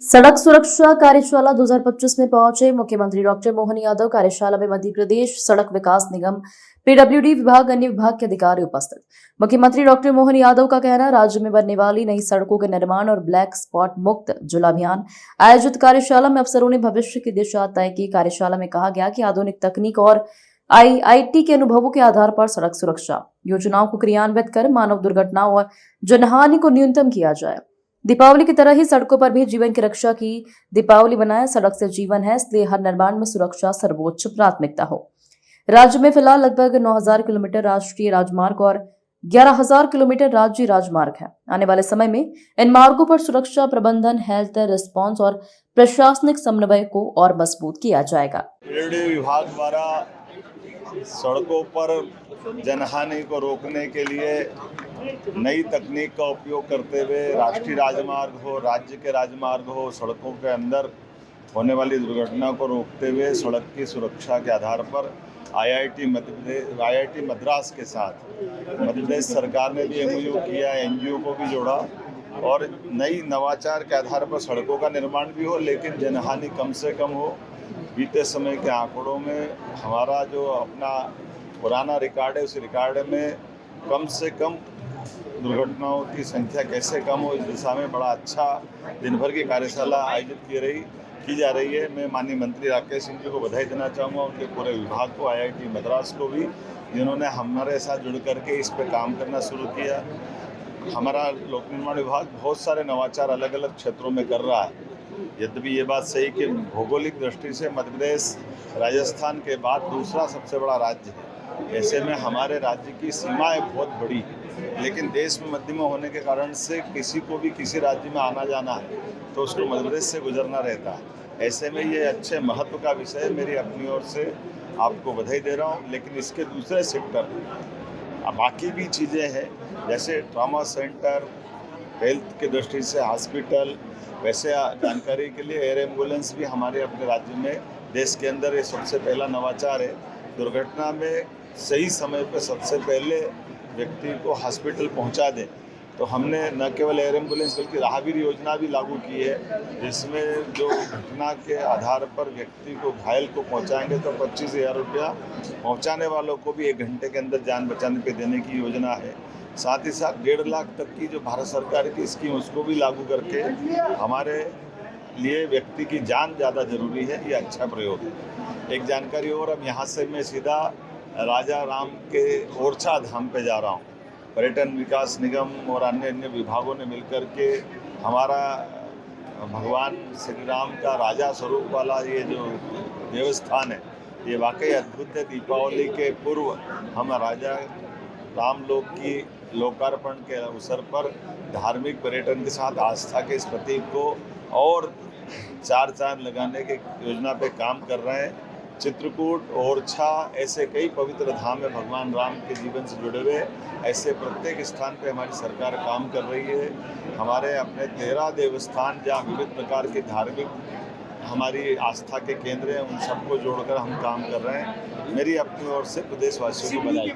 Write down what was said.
सड़क सुरक्षा कार्यशाला 2025 में पहुंचे मुख्यमंत्री डॉक्टर मोहन यादव। कार्यशाला में मध्य प्रदेश सड़क विकास निगम, पीडब्ल्यूडी विभाग, अन्य विभाग के अधिकारी उपस्थित। मुख्यमंत्री डॉक्टर मोहन यादव का कहना, राज्य में बनने वाली नई सड़कों के निर्माण और ब्लैक स्पॉट मुक्त जिला अभियान। आयोजित कार्यशाला में अफसरों ने भविष्य की दिशा तय की। कार्यशाला में कहा गया कि आधुनिक तकनीक और आईआईटी के अनुभवों के आधार पर सड़क सुरक्षा योजनाओं को क्रियान्वित कर मानव दुर्घटनाओं और जनहानि को न्यूनतम किया जाए। दीपावली की तरह ही सड़कों पर भी जीवन की रक्षा की दीपावली बनाए। सड़क से जीवन है, इसलिए हर निर्माण में सुरक्षा सर्वोच्च प्राथमिकता हो। राज्य में फिलहाल लगभग 9,000 किलोमीटर राष्ट्रीय राजमार्ग और 11,000 किलोमीटर राज्य राजमार्ग है। आने वाले समय में इन मार्गों पर सुरक्षा प्रबंधन, हेल्थ रिस्पांस और प्रशासनिक समन्वय को और मजबूत किया जाएगा। विभाग द्वारा सड़कों पर जनहानि को रोकने के लिए नई तकनीक का उपयोग करते हुए राष्ट्रीय राजमार्ग हो, राज्य के राजमार्ग हो, सड़कों के अंदर होने वाली दुर्घटना को रोकते हुए सड़क की सुरक्षा के आधार पर आईआईटी मद्रास के साथ मध्य प्रदेश सरकार ने भी एमओयू किया, एनजीओ को भी जोड़ा और नई नवाचार के आधार पर सड़कों का निर्माण भी हो, लेकिन जनहानि कम से कम हो। बीते समय के आंकड़ों में हमारा जो अपना पुराना रिकॉर्ड है, उस रिकॉर्ड में कम से कम दुर्घटनाओं की संख्या कैसे कम हो, इस दिशा में बड़ा अच्छा दिन भर की कार्यशाला आयोजित की जा रही है। मैं माननीय मंत्री राकेश सिंह जी को बधाई देना चाहूँगा, उनके पूरे विभाग को, आईआईटी मद्रास को भी, जिन्होंने हमारे साथ जुड़ करके इस पर काम करना शुरू किया। हमारा लोक निर्माण विभाग बहुत सारे नवाचार अलग अलग क्षेत्रों में कर रहा है। यद्यपि ये बात सही कि भौगोलिक दृष्टि से मध्य प्रदेश राजस्थान के बाद दूसरा सबसे बड़ा राज्य है। ऐसे में हमारे राज्य की सीमाएं बहुत बड़ी, लेकिन देश में मध्य में होने के कारण से किसी को भी किसी राज्य में आना जाना है तो उसको मध्य प्रदेश से गुजरना रहता है। ऐसे में ये अच्छे महत्व का विषय है। मेरी अपनी ओर से आपको बधाई दे रहा हूँ। लेकिन इसके दूसरे सेक्टर बाकी भी चीज़ें हैं, जैसे ट्रॉमा सेंटर, हेल्थ की दृष्टि से हॉस्पिटल। वैसे जानकारी के लिए एयर एम्बुलेंस भी हमारे अपने राज्य में, देश के अंदर ये सबसे पहला नवाचार है। दुर्घटना में सही समय पर सबसे पहले व्यक्ति को हॉस्पिटल पहुंचा दें, तो हमने न केवल एयर एम्बुलेंस बल्कि राहगीर योजना भी लागू की है, जिसमें जो घटना के आधार पर व्यक्ति को, घायल को पहुंचाएंगे तो 25,000 रुपया, पहुंचाने वालों को भी 1 घंटे के अंदर जान बचाने पे देने की योजना है। साथ ही साथ 1.5 लाख तक की जो भारत सरकार की स्कीम, उसको भी लागू करके हमारे लिए व्यक्ति की जान ज़्यादा जरूरी है। ये अच्छा प्रयोग है। एक जानकारी और, अब यहाँ से मैं सीधा राजा राम के ओरछा धाम पे जा रहा हूँ। पर्यटन विकास निगम और अन्य विभागों ने मिलकर के हमारा भगवान श्री राम का राजा स्वरूप वाला ये जो देवस्थान है, ये वाकई अद्भुत है। दीपावली के पूर्व हम राजा राम लोक की लोकार्पण के अवसर पर धार्मिक पर्यटन के साथ आस्था के इस प्रतीक को और 4 चांद लगाने के योजना पे काम कर रहे हैं। चित्रकूट, ओरछा, ऐसे कई पवित्र धाम है भगवान राम के जीवन से जुड़े हुए। ऐसे प्रत्येक स्थान पे हमारी सरकार काम कर रही है। हमारे अपने 13 देवस्थान जहाँ विविध प्रकार के धार्मिक हमारी आस्था के केंद्र हैं, उन सबको जोड़कर हम काम कर रहे हैं। मेरी अपनी ओर से प्रदेशवासियों को बधाई।